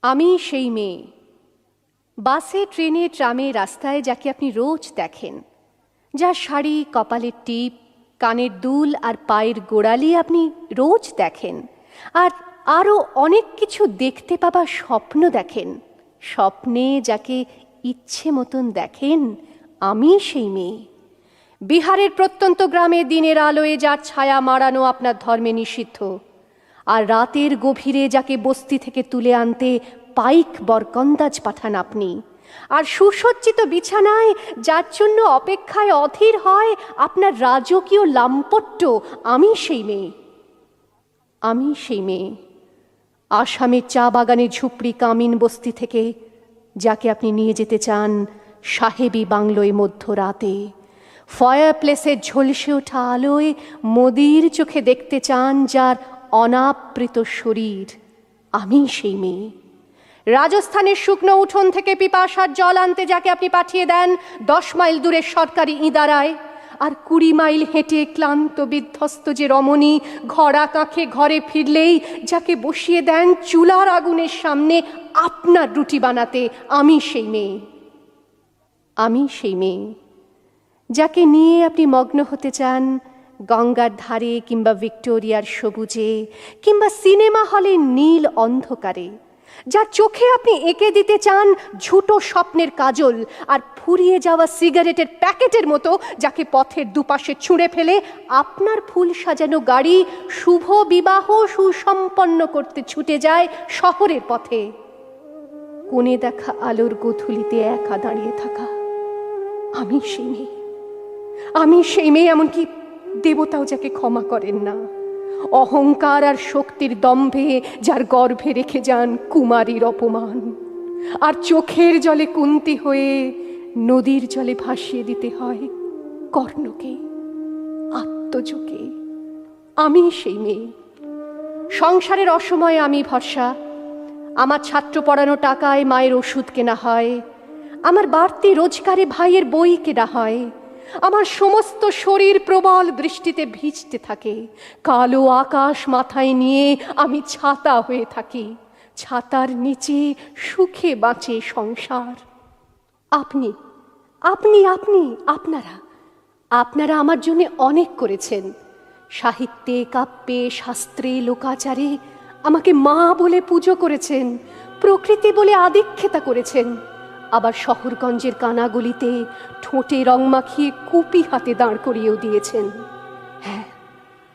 আমি সেই মেয়ে, বাসে, ট্রেনে, ট্রামে, রাস্তায় যাকে আপনি রোজ দেখেন, যার শাড়ি, কপালের টিপ, কানের দুল আর পায়ের গোড়ালি আপনি রোজ দেখেন, আর আরও অনেক কিছু দেখতে পাবার স্বপ্ন দেখেন। স্বপ্নে যাকে ইচ্ছে মতন দেখেন, আমি সেই মেয়ে। বিহারের প্রত্যন্ত গ্রামে দিনের আলোয় যার ছায়া মাড়ানো আপনার ধর্মে নিষিদ্ধ, আর রাতের গভীরে যাকে বস্তি থেকে তুলে আনতে পাইক বরকন্দাজ পাঠান আপনি, আর সুসজ্জিত বিছানায় যার জন্য অপেক্ষায় অধীর হয় আপনার রাজকীয় লাম্পট্য, আমি সেই মেয়ে। আমি সেই মেয়ে, আসামের চা বাগানে ঝুপড়ি কামিন বস্তি থেকে যাকে আপনি নিয়ে যেতে চান সাহেবী বাংলোয় মধ্যরাতে, ফায়ার প্লেসের ঝলসে ওঠা আলোয় মোদির চোখে দেখতে চান যার অনাবৃত শরীর, আমি সেই মেয়ে। রাজস্থানের শুকনো উঠোন থেকে পিপাসার জল আনতে যাকে আপনি পাঠিয়ে দেন 10 মাইল দূরের সরকারি ইদারায়, আর 20 মাইল হেঁটে ক্লান্ত বিধ্বস্ত যে রমণী ঘরা কাঁখে ঘরে ফিরলেই যাকে বসিয়ে দেন চুলার আগুনের সামনে আপনার রুটি বানাতে, আমি সেই মেয়ে। আমি সেই মেয়ে যাকে নিয়ে আপনি মগ্ন হতে চান গঙ্গার ধারে, কিংবা ভিক্টোরিয়ার সবুজে, কিংবা সিনেমা হলের নীল অন্ধকারে, যার চোখে আপনি এঁকে দিতে চান ঝুটো স্বপ্নের কাজল, আর ফুরিয়ে যাওয়া সিগারেটের প্যাকেটের মতো যাকে পথের দুপাশে ছুঁড়ে ফেলে আপনার ফুল সাজানো গাড়ি শুভ বিবাহ সুসম্পন্ন করতে ছুটে যায় শহরের পথে। কোণে দেখা আলোর গোধূলিতে একা দাঁড়িয়ে থাকা, আমি সেই মেয়ে। আমি সেই মেয়ে, এমনকি দেবতাও যাকে ক্ষমা করেন না, অহংকার আর শক্তির দম্ভে যার গর্ভে রেখে যান কুমারীর অপমান, আর চোখের জলে কুন্তি হয়ে নদীর জলে ভাসিয়ে দিতে হয় কর্ণকে, আত্মজকে। আমি সেই মেয়ে। সংসারের অসময়ে আমি ভরসা, আমার ছাত্র পড়ানো টাকায় মায়ের ওষুধ কেনা হয়, আমার বাড়তি রোজগারে ভাইয়ের বই কেনা হয়, আমার সমস্ত শরীর প্রবল বৃষ্টিতে ভিজতে থাকে, কালো আকাশ মাথায় নিয়ে আমি ছাতা হয়ে থাকি, ছাতার নিচে সুখে বাঁচে সংসার। আপনি আপনি আপনি আপনারা আপনারা আমার জন্য অনেক করেছেন। সাহিত্যে, কাব্যে, শাস্ত্রে, লোকাচারে আমাকে মা বলে পুজো করেছেন, প্রকৃতি বলে আদিক্ষেতা করেছেন, আবার শহরগঞ্জের কানাগলিতে ঠোঁটে রং মাখিয়ে কুপি হাতে দাঁড় করিয়েও দিয়েছেন। হ্যাঁ,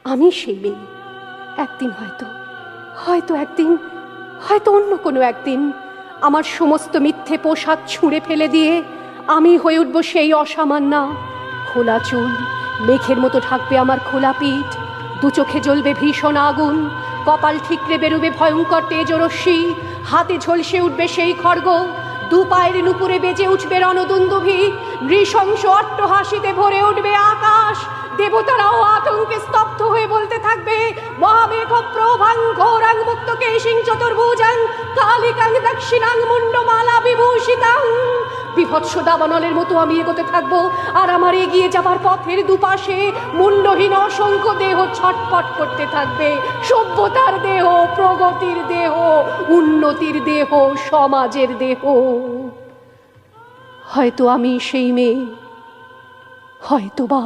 আমি সেই মেয়ে। একদিন হয়তো অন্য কোনো একদিন আমার সমস্ত মিথ্যে পোশাক ছুঁড়ে ফেলে দিয়ে আমি হয়ে উঠব সেই অসামান্যা। খোলা চুল মেঘের মতো ঢাকবে আমার খোলা পিঠ, দু চোখে জ্বলবে ভীষণ আগুন, কপাল ঠিকরে বেরোবে ভয়ঙ্কর তেজরশ্মি, হাতে ঝলসে উঠবে সেই খড়গ, দু পায়ের নুপুরে বেজে উঠবে রণদুন্দুভি, নৃশংস অট্টহাসিতে ভরে উঠবে আকাশ, দেবতারাও আতঙ্কে স্তব্ধ হয়ে বলতে থাকবে মহামেঘ প্রভাং ঘোরাং মুক্ত কেশিং চতুর্ভুজাং কালিকাং দক্ষিণাং মুন্ডমালা বিভূষিতাং। বিভৎস দাবানলের মতো আমি এগোতে থাকবো, আর আমার এগিয়ে যাবার পথের দুপাশে মুন্ডহীন অসংখ্য দেহ ছটফট করতে থাকবে। সভ্যতার দেহ, প্রগতির দেহ, উন্নতির দেহ, সমাজের দেহ। হয়তো আমি সেই মেয়ে, হয়তোবা।